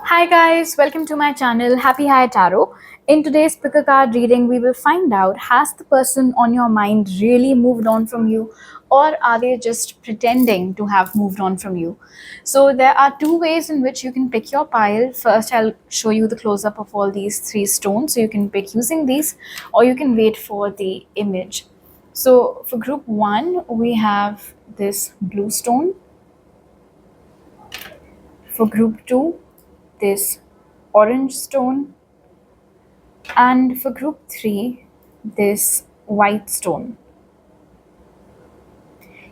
Hi guys, welcome to my channel Happy High Tarot. In today's pick a card reading, we will find out, has the person on your mind really moved on from you, or are they just pretending to have moved on from you? So there are two ways in which you can pick your pile. First, I'll show you the close-up of all these three stones, so you can pick using these, or you can wait for the image. So for group 1, we have this blue stone. For group 2, this orange stone, and for group 3, this white stone.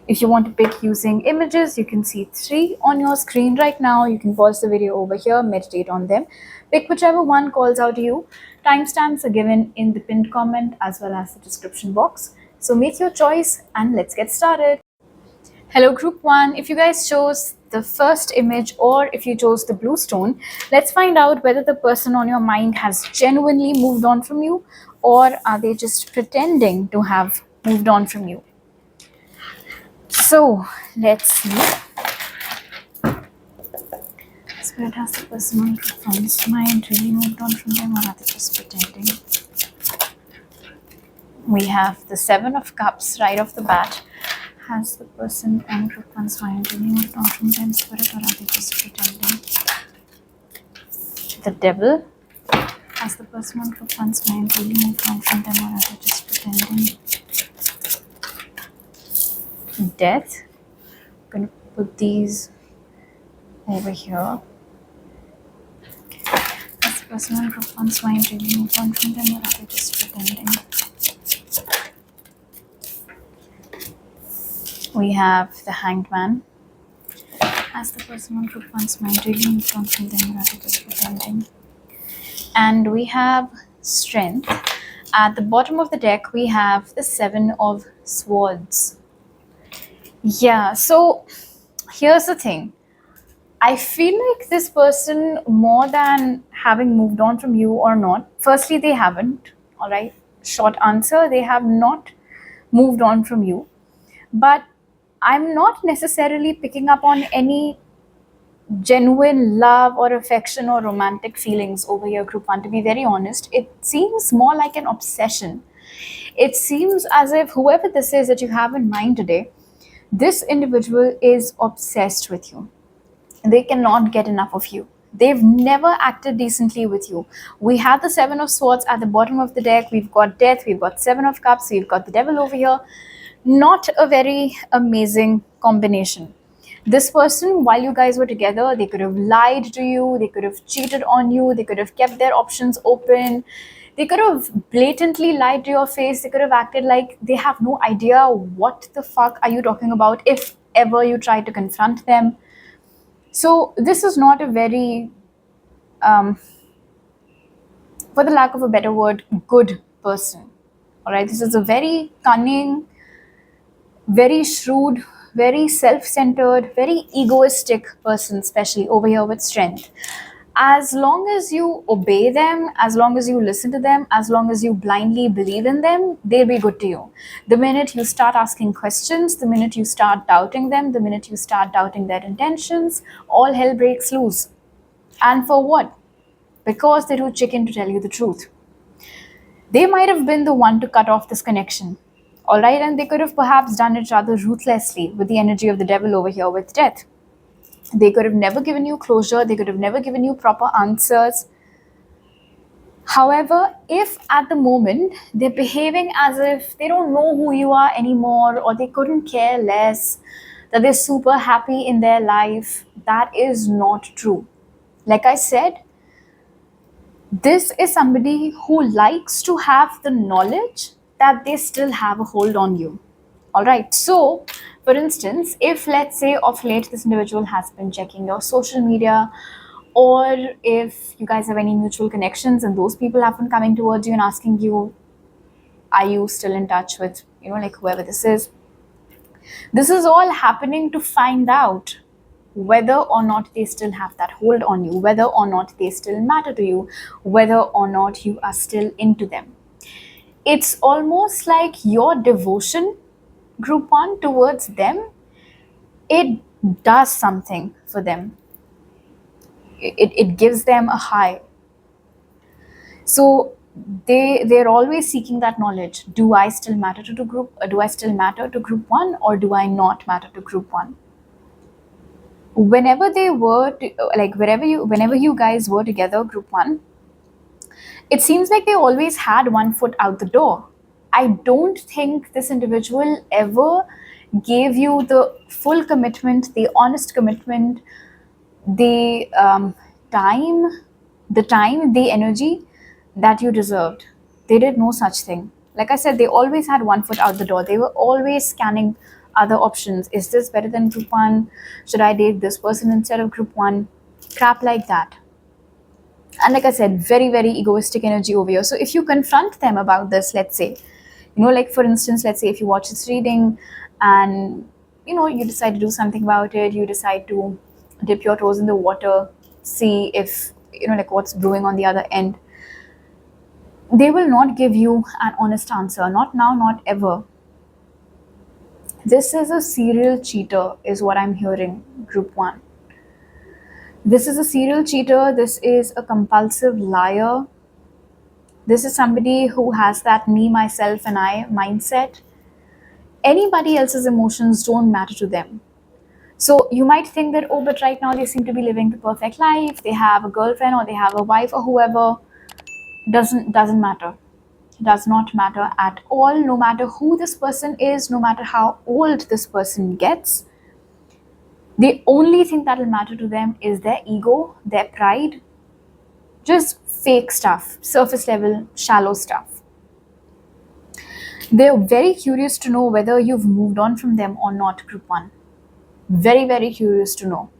If you want to pick using images, you can see 3 on your screen right now. You can pause the video over here, meditate on them, pick whichever one calls out to you. Timestamps are given in the pinned comment as well as the description box, so make your choice and let's get started. Hello group 1, if you guys chose the first image or if you chose the blue stone, let's find out whether the person on your mind has genuinely moved on from you, or are they just pretending to have moved on from you. So let's see. Spirit, has the person on group 1's mind really moved on from them, or are they just pretending? We have the 7 of Cups right off the bat. Has the person on group 1's mind really moved on from them, Spirit, or are they just pretending? The Devil. Has the person on group 1's mind really moved on from them, or are they just pretending? Death. I'm going to put these over here. Has the person on group 1's mind really moved on from them, or are they just pretending? We have the Hanged Man. Has the person on group 1's mind really moved on from them, or are they just pretending? And we have Strength. At the bottom of the deck, we have the 7 of Swords. Yeah, so here's the thing. I feel like this person, more than having moved on from you or not, firstly, they haven't, all right? Short answer, they have not moved on from you. But I'm not necessarily picking up on any genuine love or affection or romantic feelings over here, group 1. To be very honest, it seems more like an obsession. It seems as if whoever this is that you have in mind today, this individual is obsessed with you. They cannot get enough of you. They've never acted decently with you. We have the 7 of Swords at the bottom of the deck. We've got Death. We've got 7 of Cups. We've got the Devil over here. Not a very amazing combination. This person, while you guys were together, they could have lied to you. They could have cheated on you. They could have kept their options open. They could have blatantly lied to your face. They could have acted like they have no idea what the fuck are you talking about if ever you try to confront them. So this is not a very, for the lack of a better word, good person. All right, this is a very cunning, very shrewd, very self-centered, very egoistic person, especially over here with Strength. As long as you obey them, as long as you listen to them, as long as you blindly believe in them, they'll be good to you. The minute you start asking questions, the minute you start doubting them, the minute you start doubting their intentions, all hell breaks loose. And for what? Because they're too chicken to tell you the truth. They might have been the one to cut off this connection. All right, and they could have perhaps done it rather ruthlessly with the energy of the Devil over here with Death. They could have never given you closure. They could have never given you proper answers. However, if at the moment they're behaving as if they don't know who you are anymore, or they couldn't care less, that they're super happy in their life, that is not true. Like I said, this is somebody who likes to have the knowledge that they still have a hold on you. All right, so for instance, if let's say of late this individual has been checking your social media, or if you guys have any mutual connections and those people have been coming towards you and asking you, are you still in touch with, like whoever this is all happening to find out whether or not they still have that hold on you, whether or not they still matter to you, whether or not you are still into them. It's almost like your devotion, group 1, towards them, it does something for them. it gives them a high. So they're always seeking that knowledge. Do I still matter to group 1, or do I not matter to group 1? Whenever they were to, like whenever you guys were together, group 1, it seems like they always had one foot out the door. I don't think this individual ever gave you the full commitment, the honest commitment, the time, the energy that you deserved. They did no such thing. Like I said, they always had one foot out the door. They were always scanning other options. Is this better than group 1? Should I date this person instead of group 1? Crap like that. And like I said, very, very egoistic energy over here. So if you confront them about this, let's say, like for instance, let's say if you watch this reading and, you decide to do something about it, you decide to dip your toes in the water, see if, like what's brewing on the other end, they will not give you an honest answer. Not now, not ever. This is a serial cheater, is what I'm hearing, group 1. This is a serial cheater. This is a compulsive liar. This is somebody who has that me, myself, and I mindset. Anybody else's emotions don't matter to them. So you might think that, oh, but right now they seem to be living the perfect life. They have a girlfriend or they have a wife or whoever. Doesn't matter. Does not matter at all. No matter who this person is, no matter how old this person gets, the only thing that will matter to them is their ego, their pride, just fake stuff, surface level, shallow stuff. They're very curious to know whether you've moved on from them or not, group 1. Very, very curious to know.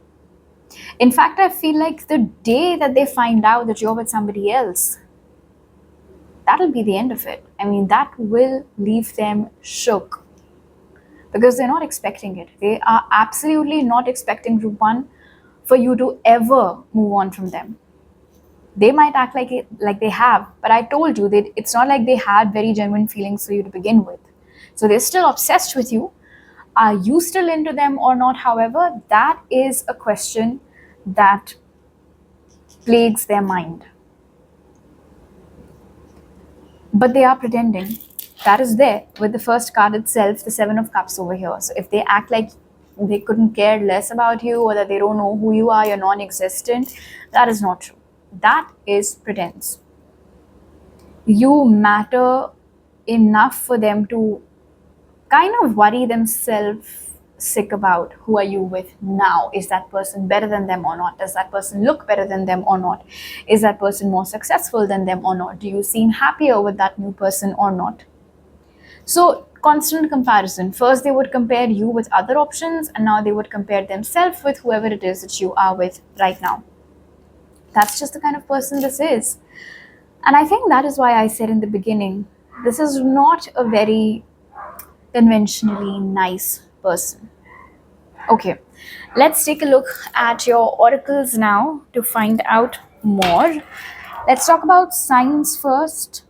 In fact, I feel like the day that they find out that you're with somebody else, that'll be the end of it. I mean, that will leave them shook, because they're not expecting it. They are absolutely not expecting group 1 for you to ever move on from them. They might act like they have, but I told you that it's not like they had very genuine feelings for you to begin with. So they're still obsessed with you. Are you still into them or not? However, that is a question that plagues their mind. But they are pretending. That is there with the first card itself, the 7 of Cups over here. So if they act like they couldn't care less about you, or that they don't know who you are, you're non-existent, that is not true. That is pretense. You matter enough for them to kind of worry themselves sick about, who are you with now? Is that person better than them or not? Does that person look better than them or not? Is that person more successful than them or not? Do you seem happier with that new person or not? So constant comparison. First they would compare you with other options, and now they would compare themselves with whoever it is that you are with right now. That's just the kind of person this is. And I think that is why I said in the beginning, this is not a very conventionally nice person. Okay, let's take a look at your oracles now to find out more. Let's talk about signs first.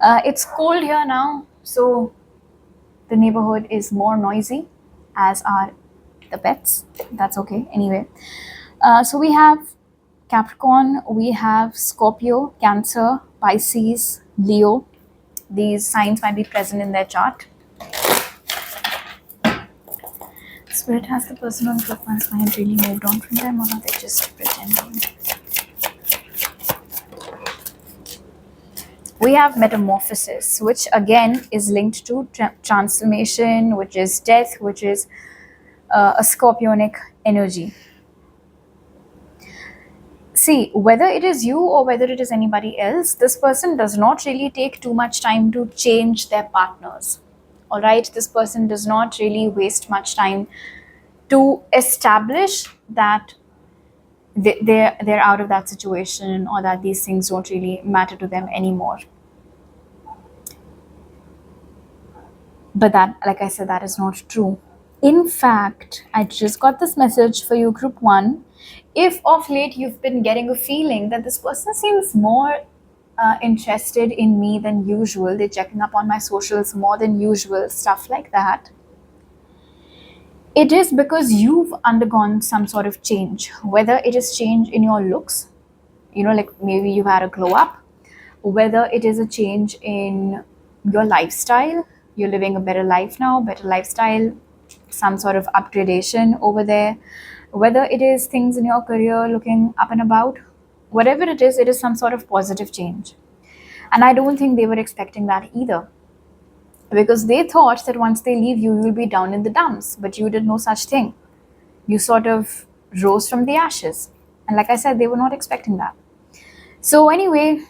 It's cold here now, so the neighborhood is more noisy, as are the pets. That's okay. Anyway, so we have Capricorn, we have Scorpio, Cancer, Pisces, Leo. These signs might be present in their chart. Spirit, has the person on group 1's mind really moved on from them, or are they just pretending? We have Metamorphosis, which again is linked to transformation, which is death, which is a scorpionic energy. See, whether it is you or whether it is anybody else, this person does not really take too much time to change their partners. All right, this person does not really waste much time to establish that they're out of that situation, or that these things don't really matter to them anymore. But that, like I said, that is not true. In fact, I just got this message for you, group 1. If of late you've been getting a feeling that this person seems more interested in me than usual, they're checking up on my socials more than usual, stuff like that, it is because you've undergone some sort of change, whether it is change in your looks, like maybe you've had a glow up, whether it is a change in your lifestyle, you're living a better life now, better lifestyle, some sort of upgradation over there, whether it is things in your career looking up and about, whatever it is some sort of positive change. And I don't think they were expecting that either, because they thought that once they leave you, you'll be down in the dumps, but you did no such thing. You sort of rose from the ashes. And like I said, they were not expecting that. So anyway,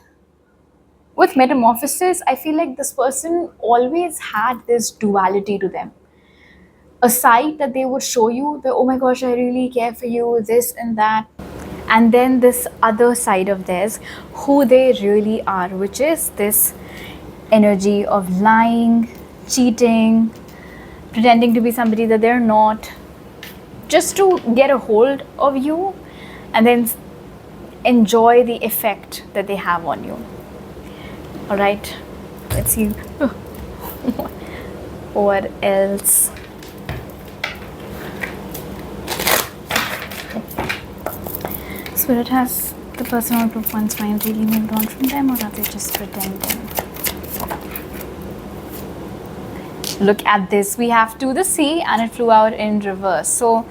with metamorphosis, I feel like this person always had this duality to them. A side that they would show you, that, oh my gosh, I really care for you, this and that. And then this other side of theirs, who they really are, which is this energy of lying, cheating, pretending to be somebody that they're not, just to get a hold of you and then enjoy the effect that they have on you. All right, let's see what else. Spirit, has the person or group one's mind really moved on from them, or are they just pretending? Look at this. We have to the sea and it flew out in reverse. So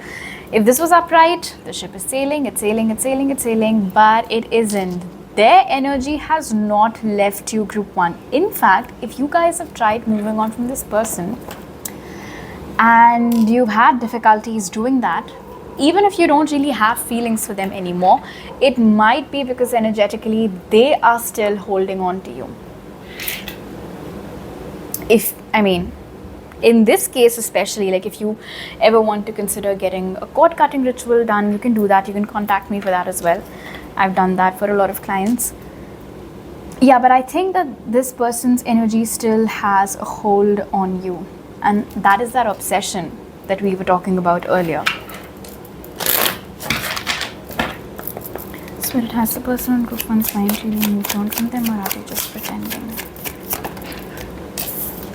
if this was upright, the ship is sailing, it's sailing, it's sailing, it's sailing, but it isn't. Their energy has not left you, group one. In fact, if you guys have tried moving on from this person and you've had difficulties doing that, even if you don't really have feelings for them anymore, it might be because energetically they are still holding on to you. In this case especially, like if you ever want to consider getting a cord cutting ritual done, you can do that. You can contact me for that as well. I've done that for a lot of clients. Yeah, but I think that this person's energy still has a hold on you, and that is that obsession that we were talking about earlier. Spirit, has the person on group one's mind really moved on from them, or are they just pretending?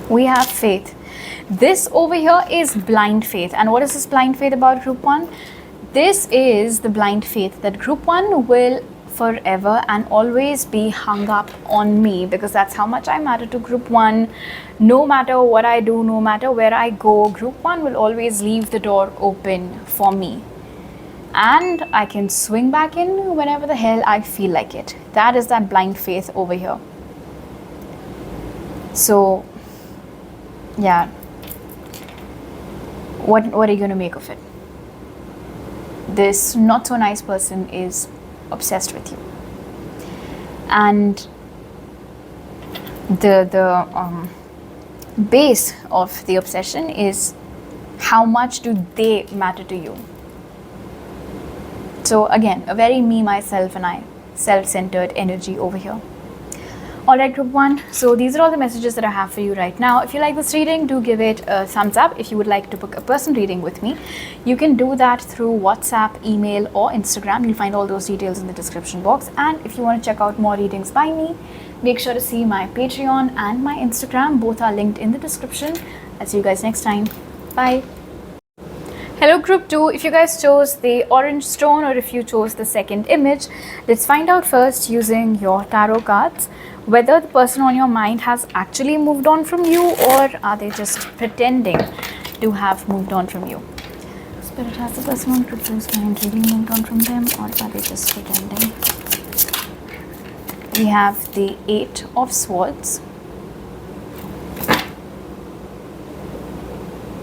We have faith. This over here is blind faith. And what is this blind faith about, group one? This is the blind faith that group one will forever and always be hung up on me, because that's how much I matter to group one. No matter what I do, no matter where I go, group one will always leave the door open for me. And I can swing back in whenever the hell I feel like it. That is that blind faith over here. So, yeah. What are you going to make of it? This not so nice person is obsessed with you. And the base of the obsession is how much do they matter to you. So again, a very me, myself and I, self-centered energy over here. Alright, group one, so these are all the messages that I have for you right now. If you like this reading, do give it a thumbs up. If you would like to book a personal reading with me, you can do that through WhatsApp, email or Instagram. You'll find all those details in the description box. And if you want to check out more readings by me, make sure to see my Patreon and my Instagram. Both are linked in the description. I'll see you guys next time. Bye. Hello group 2, if you guys chose the orange stone or if you chose the second image, let's find out first using your tarot cards whether the person on your mind has actually moved on from you, or are they just pretending to have moved on from you. Spirit, has the person on group 2's mind really moved on from them, or are they just pretending? We have the 8 of Swords.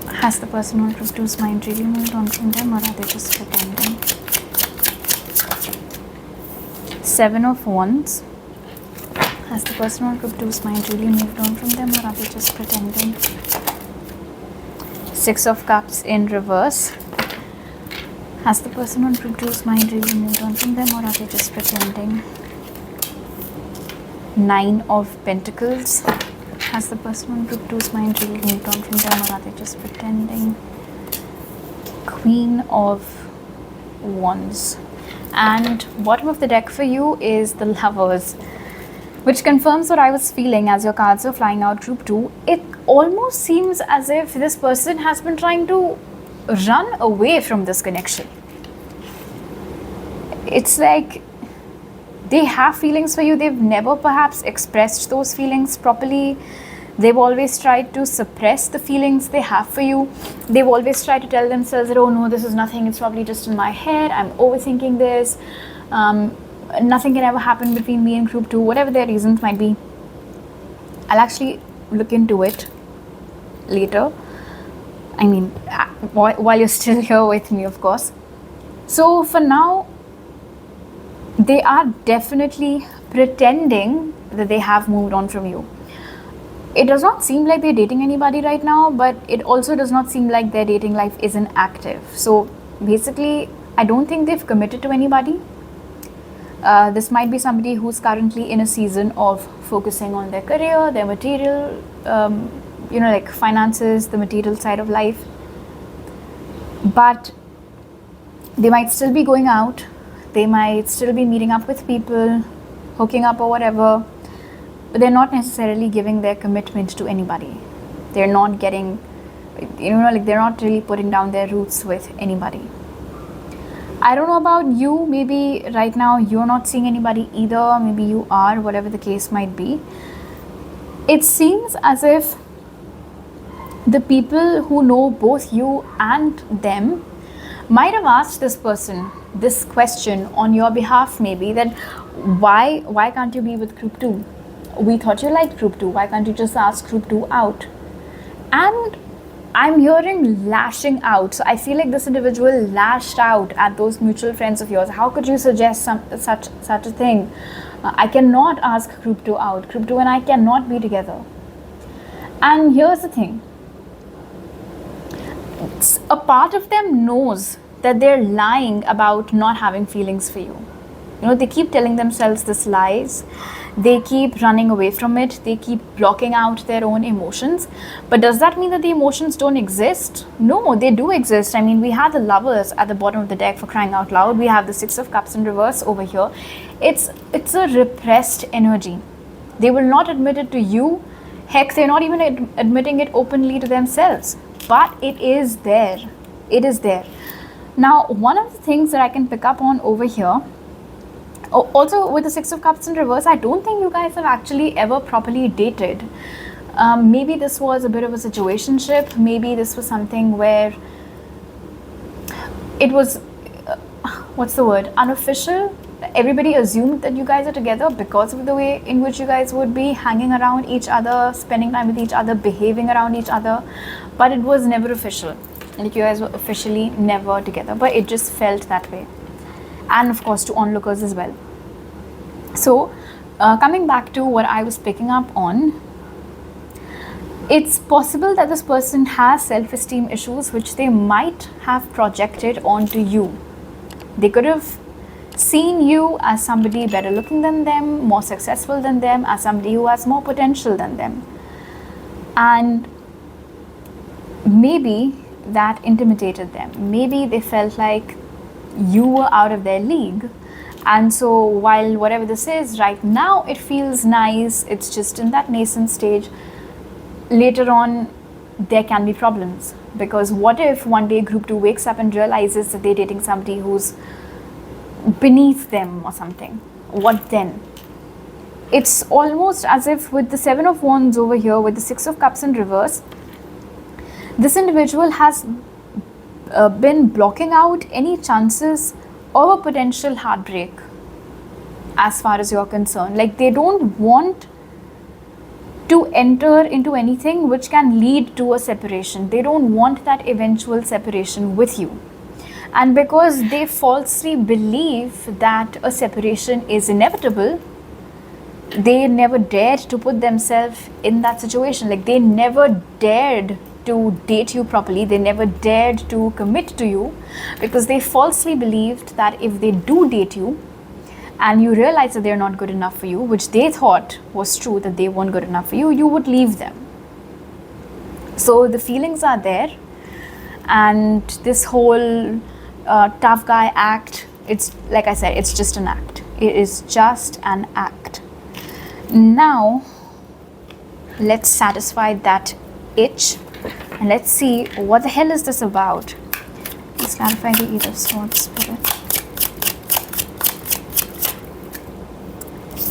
Has the person on group 2's mind really moved on from them, or are they just pretending? 7 of Wands. Has the person on group 2's mind really moved on from them, or are they just pretending? 6 of Cups in reverse. Has the person on group 2's mind really moved on from them, or are they just pretending? 9 of Pentacles. Has the person on group 2's mind really moved on from them, or are they just pretending? Queen of Wands. And bottom of the deck for you is the Lovers, which confirms what I was feeling as your cards are flying out, group 2. It almost seems as if this person has been trying to run away from this connection. It's like they have feelings for you. They've never perhaps expressed those feelings properly. They've always tried to suppress the feelings they have for you. They've always tried to tell themselves that, oh no, this is nothing, it's probably just in my head, I'm overthinking this, nothing can ever happen between me and group 2, whatever their reasons might be. I'll actually look into it later. I mean, while you're still here with me, of course. So for now, they are definitely pretending that they have moved on from you. It does not seem like they're dating anybody right now, but it also does not seem like their dating life isn't active. So basically, I don't think they've committed to anybody. This might be somebody who's currently in a season of focusing on their career, their material, like finances, the material side of life. But they might still be going out. They might still be meeting up with people, hooking up or whatever. But they're not necessarily giving their commitment to anybody. They're not getting, they're not really putting down their roots with anybody. I don't know about you, maybe right now you're not seeing anybody either, maybe you are, whatever the case might be. It seems as if the people who know both you and them might have asked this person this question on your behalf, maybe, that why can't you be with group 2? We thought you liked group 2, why can't you just ask group 2 out? And I'm hearing lashing out. So I feel like this individual lashed out at those mutual friends of yours. How could you suggest such a thing? I cannot ask group 2 out. Group 2 and I cannot be together. And here's the thing. A part of them knows that they're lying about not having feelings for you. They keep telling themselves these lies. They keep running away from it. They keep blocking out their own emotions. But does that mean that the emotions don't exist? No, they do exist. I mean, we have the Lovers at the bottom of the deck, for crying out loud. We have the 6 of Cups in reverse over here. It's a repressed energy. They will not admit it to you. Heck, they're not even admitting it openly to themselves. But it is there. It is there. Now, one of the things that I can pick up on over here, also with the 6 of Cups in reverse, I don't think you guys have actually ever properly dated. Maybe this was a bit of a situationship. Maybe this was something where it was, unofficial. Everybody assumed that you guys are together because of the way in which you guys would be hanging around each other, spending time with each other, behaving around each other. But it was never official. Like, you guys were officially never together. But it just felt that way. And of course to onlookers as well. So coming back to what I was picking up on, it's possible that this person has self-esteem issues which they might have projected onto you. They could have seen you as somebody better looking than them, more successful than them, as somebody who has more potential than them. And maybe that intimidated them. Maybe they felt like you were out of their league. And so while whatever this is right now, it feels nice, it's just in that nascent stage, later on there can be problems. Because what if one day group 2 wakes up and realizes that they're dating somebody who's beneath them or something? What then? It's almost as if with the 7 of Wands over here, with the 6 of Cups in reverse, this individual has been blocking out any chances of a potential heartbreak as far as you're concerned. Like, they don't want to enter into anything which can lead to a separation. They don't want that eventual separation with you. And because they falsely believe that a separation is inevitable, they never dared to put themselves in that situation. Like, they never dared to date you properly. They never dared to commit to you because they falsely believed that if they do date you and you realize that they're not good enough for you, which they thought was true, that they weren't good enough for you, you would leave them. So the feelings are there, and this whole tough guy act, it's like I said, it's just an act. It is just an act. Now let's satisfy that itch and let's see what the hell is this about. Please clarify the Eight of Swords, Spirit.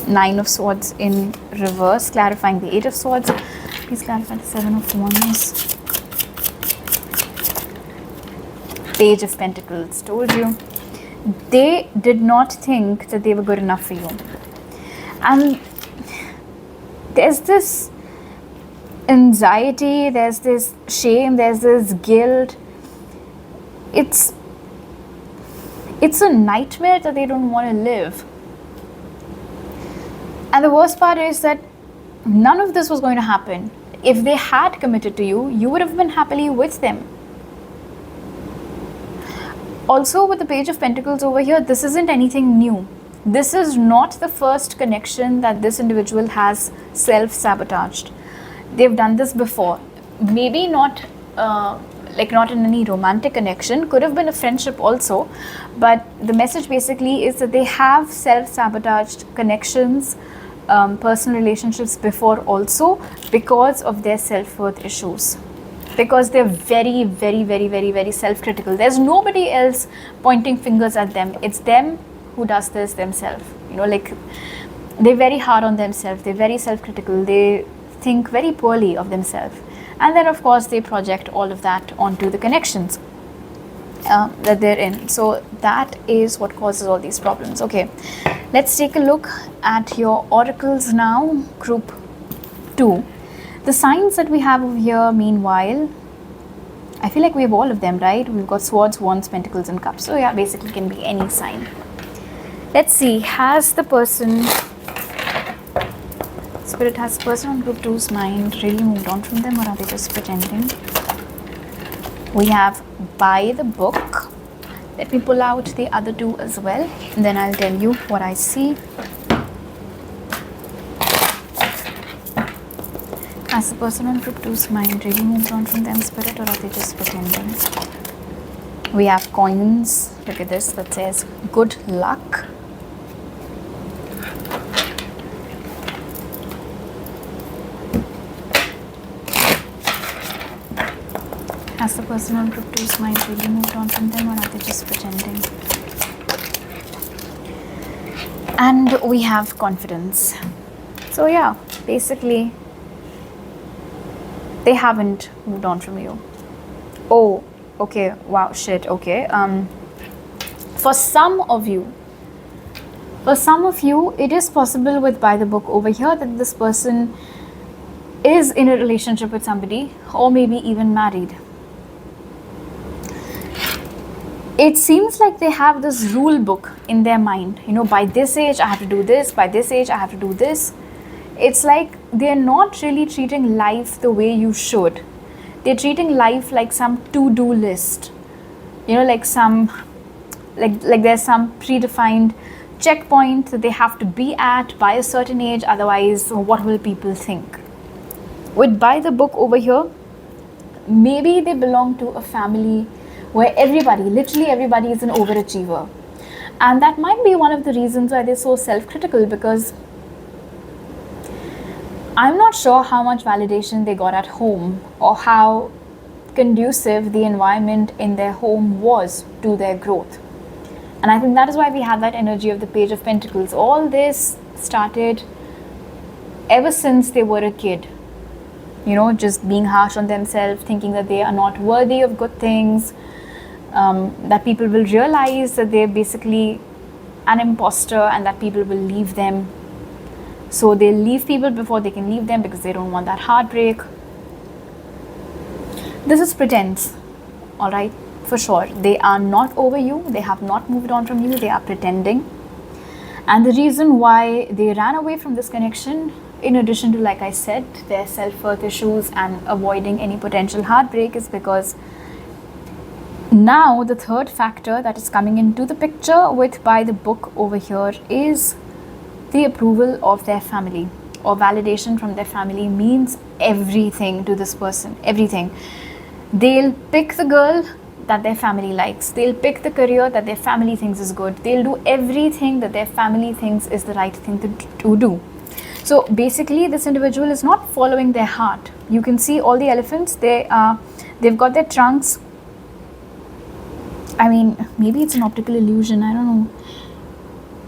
Nine of Swords in reverse, clarifying the Eight of Swords. Please clarify the Seven of Wands. Page of Pentacles. Told you. They did not think that they were good enough for you. And there's this anxiety, there's this shame, there's this guilt. It's a nightmare that they don't want to live. And the worst part is that none of this was going to happen. If they had committed to you, you would have been happily with them. Also, with the Page of Pentacles over here, this isn't anything new. This is not the first connection that this individual has self-sabotaged. They've done this before. Maybe not not in any romantic connection, could have been a friendship also, but the message basically is that they have self-sabotaged connections, personal relationships before also, because of their self-worth issues, because they're very, very, very, very, very self-critical. There's nobody else pointing fingers at them. It's them who does this themselves. They're very hard on themselves, they're very self-critical, they think very poorly of themselves. And then of course they project all of that onto the connections that they're in. So that is what causes all these problems. Okay, let's take a look at your oracles now, group 2. The signs that we have over here, meanwhile, I feel like we have all of them, right? We've got Swords, Wands, Pentacles and Cups. So yeah, basically can be any sign. Let's see, has the person on group 2's mind really moved on from them, or are they just pretending? We have By the Book. Let me pull out the other two as well, and then I'll tell you what I see. Has the person on group 2's mind really moved on from them, Spirit, or are they just pretending? We have coins. Look at this, that says good luck. Has the person on group 2's mind really moved on from them, or are they just pretending? And we have confidence. So yeah, basically they haven't moved on from you. Oh, okay, wow, shit, okay. For some of you, it is possible with By the Book over here that this person is in a relationship with somebody, or maybe even married. It seems like they have this rule book in their mind. By this age I have to do this, by this age I have to do this. It's like they're not really treating life the way you should. They're treating life like some to-do list. Like there's some predefined checkpoint that they have to be at by a certain age, otherwise what will people think? With By the Book over here, maybe they belong to a family where literally everybody is an overachiever. And that might be one of the reasons why they're so self-critical, because I'm not sure how much validation they got at home, or how conducive the environment in their home was to their growth. And I think that is why we have that energy of the Page of Pentacles. All this started ever since they were a kid. Just being harsh on themselves, thinking that they are not worthy of good things, that people will realize that they're basically an imposter and that people will leave them. So they'll leave people before they can leave them because they don't want that heartbreak. This is pretense, alright, for sure. They are not over you, they have not moved on from you, they are pretending. And the reason why they ran away from this connection, in addition to, like I said, their self-worth issues and avoiding any potential heartbreak, is because now the third factor that is coming into the picture with By the Book over here is the approval of their family, or validation from their family means everything to this person, everything. They'll pick the girl that their family likes, they'll pick the career that their family thinks is good, they'll do everything that their family thinks is the right thing to do. So basically this individual is not following their heart. You can see all the elephants, they've got their trunks I mean, maybe it's an optical illusion, I don't know.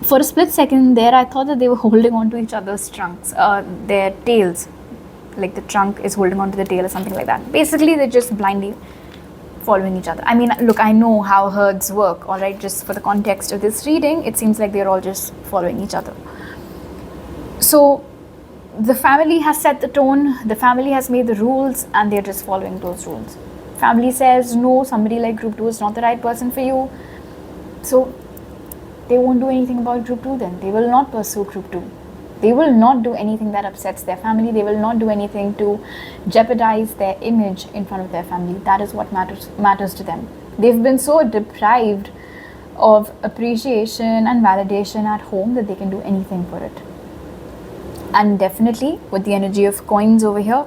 For a split second there, I thought that they were holding on to each other's trunks, their tails. Like the trunk is holding on to the tail or something like that. Basically, they're just blindly following each other. I mean, look, I know how herds work, alright? Just for the context of this reading, it seems like they're all just following each other. So, the family has set the tone, the family has made the rules, and they're just following those rules. Family says, no, somebody like group 2 is not the right person for you. So, they won't do anything about group 2 then. They will not pursue group 2. They will not do anything that upsets their family. They will not do anything to jeopardize their image in front of their family. That is what matters to them. They've been so deprived of appreciation and validation at home that they can do anything for it. And definitely, with the energy of coins over here,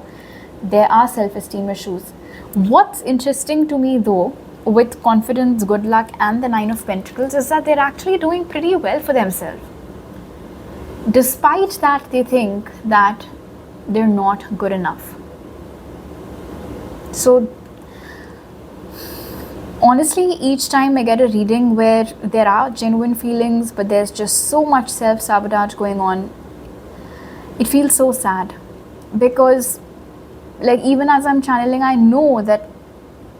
there are self-esteem issues. What's interesting to me though, with confidence, good luck, and the 9 of Pentacles, is that they're actually doing pretty well for themselves. Despite that, they think that they're not good enough. So, honestly, each time I get a reading where there are genuine feelings, but there's just so much self-sabotage going on, it feels so sad. Because, like, even as I'm channeling, I know that,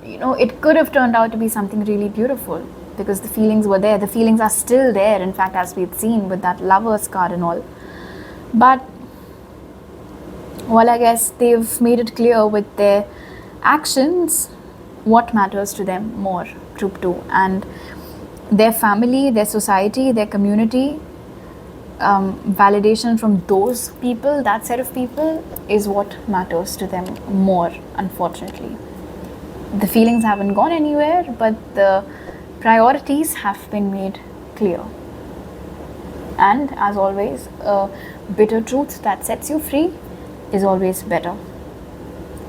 you know, it could have turned out to be something really beautiful. Because the feelings were there. The feelings are still there, in fact, as we've seen with that Lovers card and all. But, well, I guess they've made it clear with their actions what matters to them more, group 2. And their family, their society, their community, validation from those people, that set of people, is what matters to them more, unfortunately. The feelings haven't gone anywhere, but the priorities have been made clear. And as always, a bitter truth that sets you free is always better.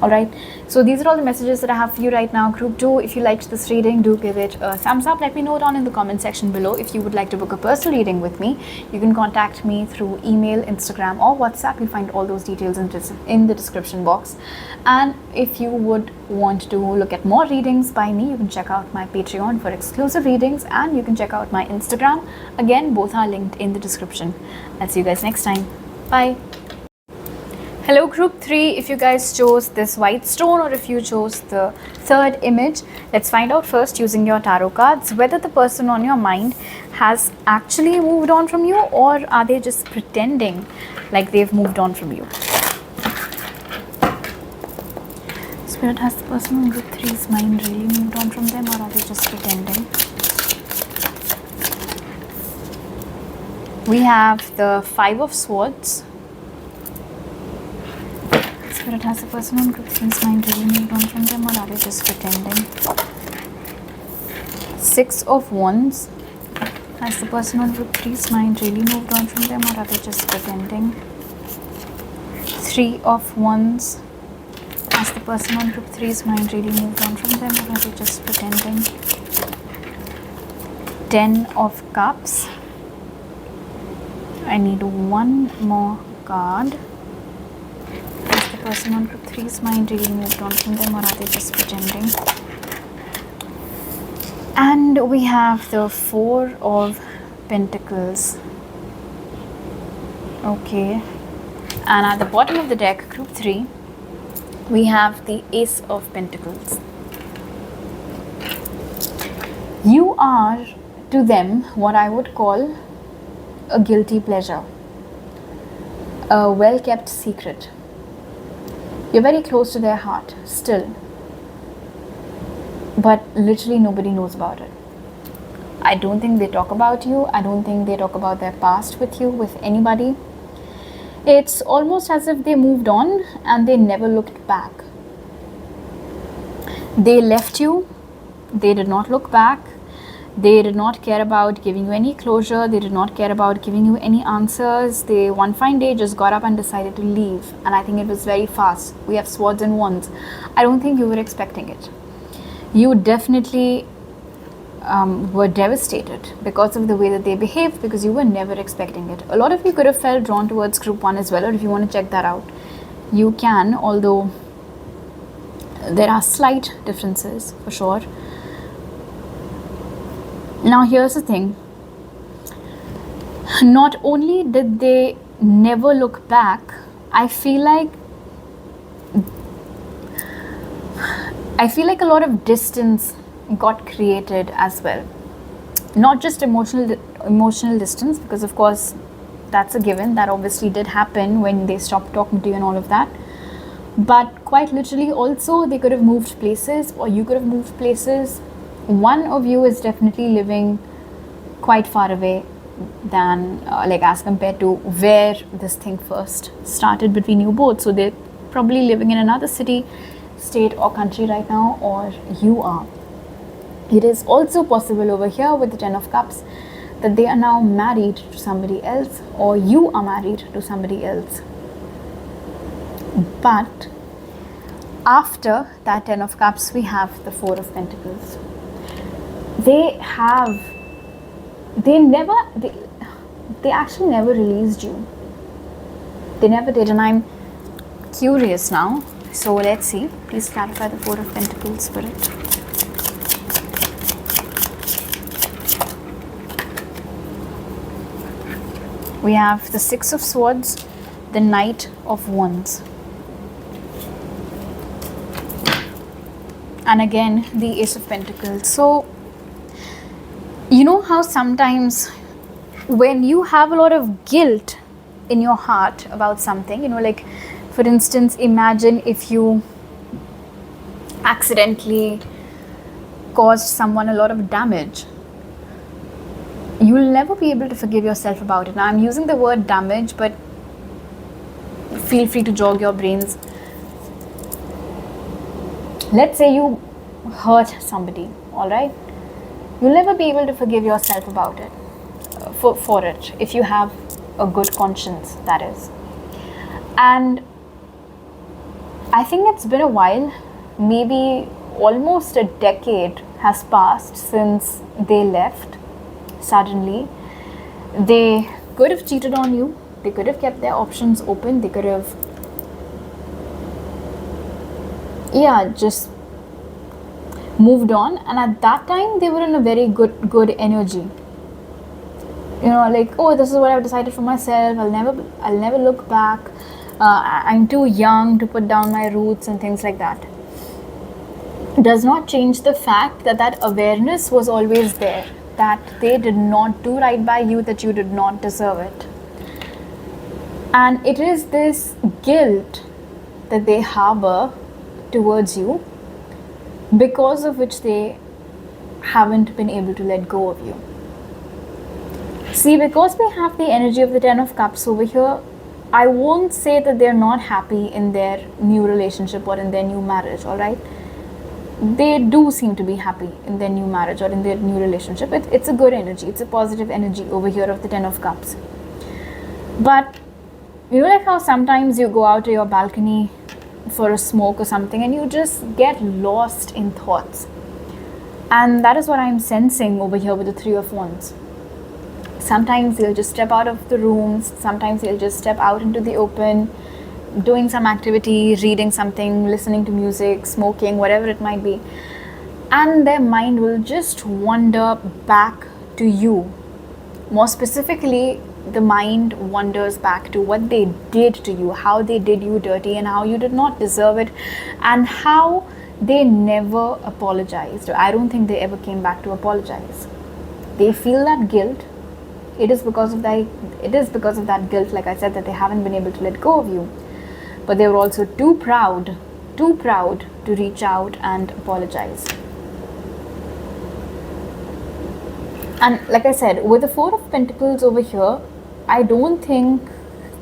Alright, so these are all the messages that I have for you right now. Group 2, if you liked this reading, do give it a thumbs up. Let me know down in the comment section below. If you would like to book a personal reading with me, you can contact me through email, Instagram, or WhatsApp. You'll find all those details in the description box. And if you would want to look at more readings by me, you can check out my Patreon for exclusive readings, and you can check out my Instagram. Again, both are linked in the description. I'll see you guys next time. Bye. Hello group 3, if you guys chose this white stone or if you chose the third image, let's find out first using your tarot cards whether the person on your mind has actually moved on from you, or are they just pretending like they've moved on from you. Spirit, has the person on group 3's mind really moved on from them, or are they just pretending? We have the 5 of Swords. Spirit, has the person on group 3's mind really moved on from them, or are they just pretending? 6 of Wands. Has the person on group 3's mind really moved on from them, or are they just pretending? 3 of Wands. Has the person on group 3's mind really moved on from them, or are they just pretending? 10 of Cups. I need one more card. The person on group 3's mind really moved on from them, or are they just pretending? And we have the 4 of Pentacles. Okay. And at the bottom of the deck, group 3, we have the Ace of Pentacles. You are to them what I would call a guilty pleasure, a well-kept secret. You're very close to their heart still, but literally nobody knows about it. I don't think they talk about you. I don't think they talk about their past with you, with anybody. It's almost as if they moved on and they never looked back. They left you. They did not look back. They did not care about giving you any closure. They did not care about giving you any answers. They one fine day just got up and decided to leave. And I think it was very fast. We have Swords and Wands. I don't think you were expecting it. You definitely were devastated because of the way that they behaved, because you were never expecting it. A lot of you could have felt drawn towards group 1 as well, or if you want to check that out, you can, although there are slight differences for sure. Now here's the thing. Not only did they never look back, I feel like a lot of distance got created as well. Not just emotional distance, because of course that's a given, that obviously did happen when they stopped talking to you and all of that, but quite literally also they could have moved places, or you could have moved places. One of you is definitely living quite far away than like as compared to where this thing first started between you both. So they're probably living in another city, state or country right now, or you are. It is also possible over here with the 10 of Cups that they are now married to somebody else, or you are married to somebody else. But after that 10 of Cups, we have the 4 of Pentacles. They actually never released you. They never did, and I'm curious now. So let's see. Please clarify the 4 of Pentacles, Spirit. We have the 6 of Swords, the Knight of Wands. And again, the Ace of Pentacles. So, you know how sometimes when you have a lot of guilt in your heart about something, you know, like for instance, imagine if you accidentally caused someone a lot of damage. You'll never be able to forgive yourself about it. Now, I'm using the word damage, but feel free to jog your brains. Let's say you hurt somebody, all right? You'll never be able to forgive yourself about it, for it, if you have a good conscience, that is. And I think it's been a while, maybe almost a decade has passed since they left. Suddenly, they could have cheated on you, they could have kept their options open, they could have, just moved on. And at that time, they were in a very good energy. You know, like, oh, this is what I've decided for myself, I'll never look back, I'm too young to put down my roots and things like that. Does not change the fact that awareness was always there, that they did not do right by you, that you did not deserve it. And it is this guilt that they harbor towards you, because of which they haven't been able to let go of you. See, because we have the energy of the 10 of Cups over here, I won't say that they're not happy in their new relationship or in their new marriage, alright? They do seem to be happy in their new marriage or in their new relationship. It's a good energy. It's a positive energy over here of the 10 of Cups. But you know, like how sometimes you go out to your balcony for a smoke or something and you just get lost in thoughts. And that is what I'm sensing over here with the 3 of Wands. Sometimes you'll just step out of the rooms. Sometimes you'll just step out into the open, doing some activity, reading something, listening to music, smoking, whatever it might be. And their mind will just wander back to you. More specifically, the mind wanders back to what they did to you, how they did you dirty and how you did not deserve it, and how they never apologized. I don't think they ever came back to apologize. They feel that guilt. It is because of that guilt, like I said, that they haven't been able to let go of you. But they were also too proud to reach out and apologize. And like I said, with the 4 of Pentacles over here, I don't think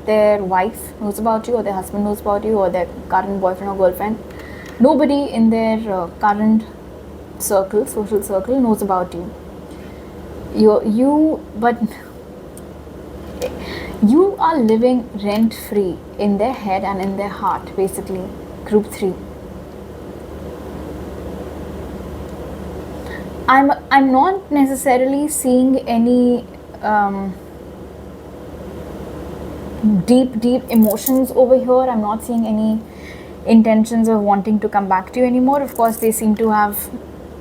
their wife knows about you, or their husband knows about you, or their current boyfriend or girlfriend. Nobody in their current circle, social circle, knows about you. But you are living rent-free in their head and in their heart, basically. Group 3. I'm not necessarily seeing any deep emotions over here. I'm not seeing any intentions of wanting to come back to you anymore. Of course, they seem to have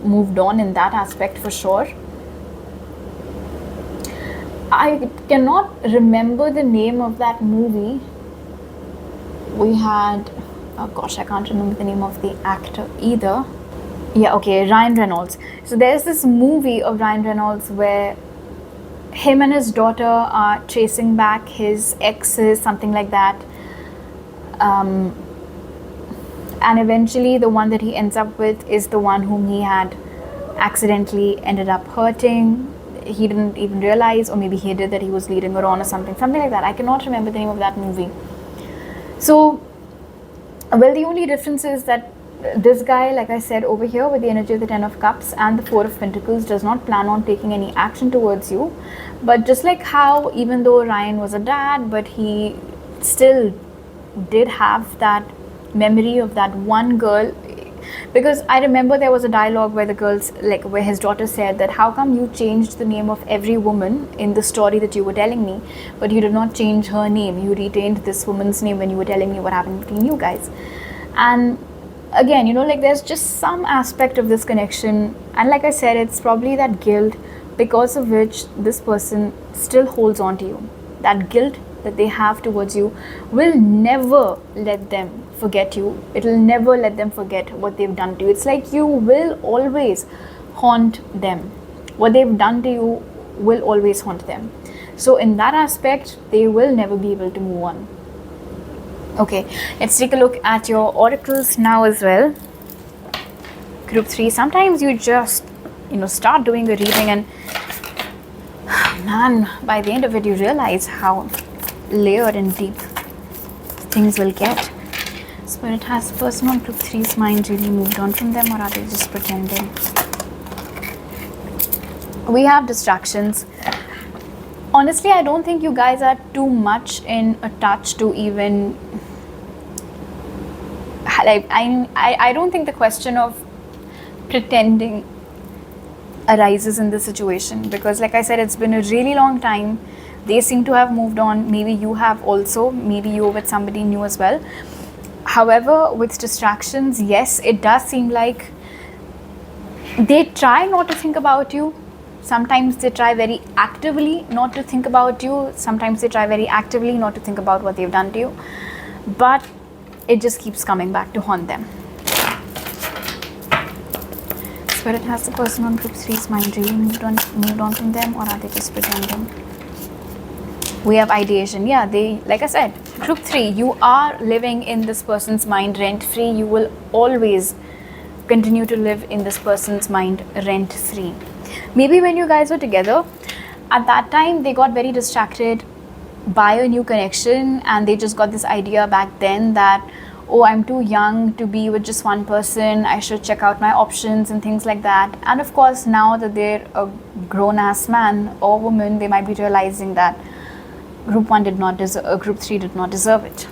moved on in that aspect for sure. I cannot remember the name of that movie. We had, oh gosh, I can't remember the name of the actor either. Yeah, okay, Ryan Reynolds. So there's this movie of Ryan Reynolds where him and his daughter are chasing back his exes, something like that. And eventually the one that he ends up with is the one whom he had accidentally ended up hurting. He didn't even realize, or maybe he did, that he was leading her on or something like that. I cannot remember the name of that movie. So, well, the only difference is that this guy, like I said over here, with the energy of the Ten of Cups and the Four of Pentacles, does not plan on taking any action towards you. But just like how, even though Ryan was a dad, but he still did have that memory of that one girl. Because I remember there was a dialogue where the girls, like where his daughter said that, how come you changed the name of every woman in the story that you were telling me, but you did not change her name, you retained this woman's name when you were telling me what happened between you guys. And again, you know, like there's just some aspect of this connection, and like I said, it's probably that guilt because of which this person still holds on to you. That guilt that they have towards you will never let them forget you. It will never let them forget what they've done to you. It's like you will always haunt them. What they've done to you will always haunt them. So in that aspect, they will never be able to move on. Okay, let's take a look at your oracles now as well. Group 3, sometimes you just, you know, start doing a reading and man, by the end of it, you realize how layered and deep things will get. Spirit, has the person on group 3's mind really moved on from them, or are they just pretending? We have distractions. Honestly, I don't think you guys are too much in a touch to even, like, I don't think the question of pretending arises in this situation, because like I said, it's been a really long time. They seem to have moved on. Maybe you have also. Maybe you're with somebody new as well. However, with distractions, yes, it does seem like they try not to think about you. Sometimes they try very actively not to think about you. Sometimes they try very actively not to think about what they've done to you. But it just keeps coming back to haunt them. Spirit, has the person on group 3's mind really moved on from them, or are they just pretending? We have ideation. Yeah, they, like I said, group 3, you are living in this person's mind rent free. You will always continue to live in this person's mind rent free. Maybe when you guys were together, at that time they got very distracted by a new connection, and they just got this idea back then that, oh, I'm too young to be with just one person, I should check out my options and things like that. And of course, now that they're a grown-ass man or woman, they might be realizing that group 1 did not deserve, group 3 did not deserve it.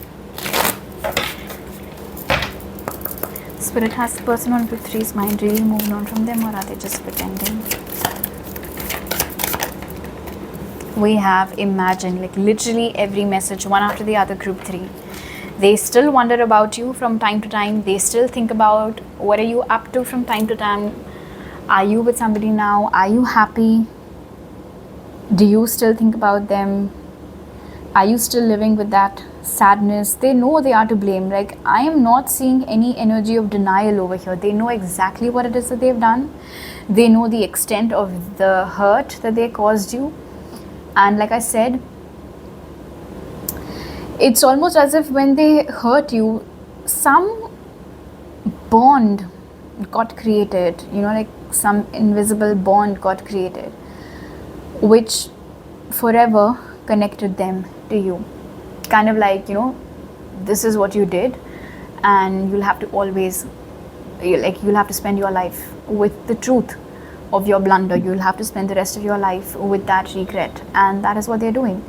Spirit, has the person on group 3's mind really moved on from them, or are they just pretending? We have imagine, like literally every message, one after the other, group 3. They still wonder about you from time to time. They still think about what are you up to from time to time. Are you with somebody now? Are you happy? Do you still think about them? Are you still living with that sadness? They know they are to blame. Like, I am not seeing any energy of denial over here. They know exactly what it is that they've done. They know the extent of the hurt that they caused you. And like I said, it's almost as if when they hurt you, some bond got created, you know, like some invisible bond got created, which forever connected them to you. Kind of like, you know, this is what you did, and you'll have to always, like, you'll have to spend your life with the truth of your blunder. You'll have to spend the rest of your life with that regret, and that is what they're doing.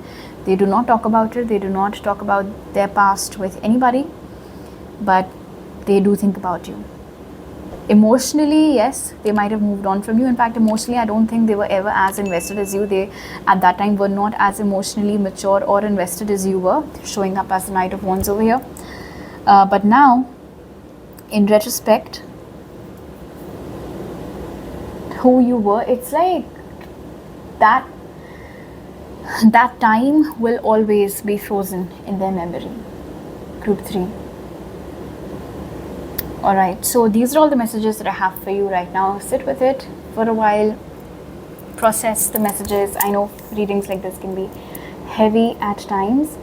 They do not talk about it. They do not talk about their past with anybody, but they do think about you. Emotionally, yes, they might have moved on from you. In fact, emotionally, I don't think they were ever as invested as you. They, at that time, were not as emotionally mature or invested as you were, showing up as the Knight of Wands over here. But now, in retrospect, who you were, it's like that that time will always be frozen in their memory. Group 3. Alright, so these are all the messages that I have for you right now. Sit with it for a while, process the messages. I know readings like this can be heavy at times.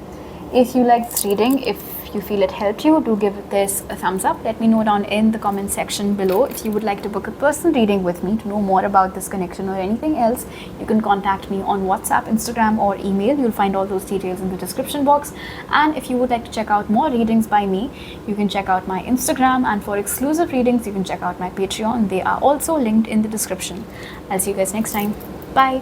If you like this reading, if you feel it helped you, do give this a thumbs up. Let me know down in the comment section below. If you would like to book a personal reading with me to know more about this connection or anything else, you can contact me on WhatsApp, Instagram or email. You'll find all those details in the description box. And if you would like to check out more readings by me, you can check out my Instagram, and for exclusive readings you can check out my Patreon. They are also linked in the description. I'll see you guys next time. Bye.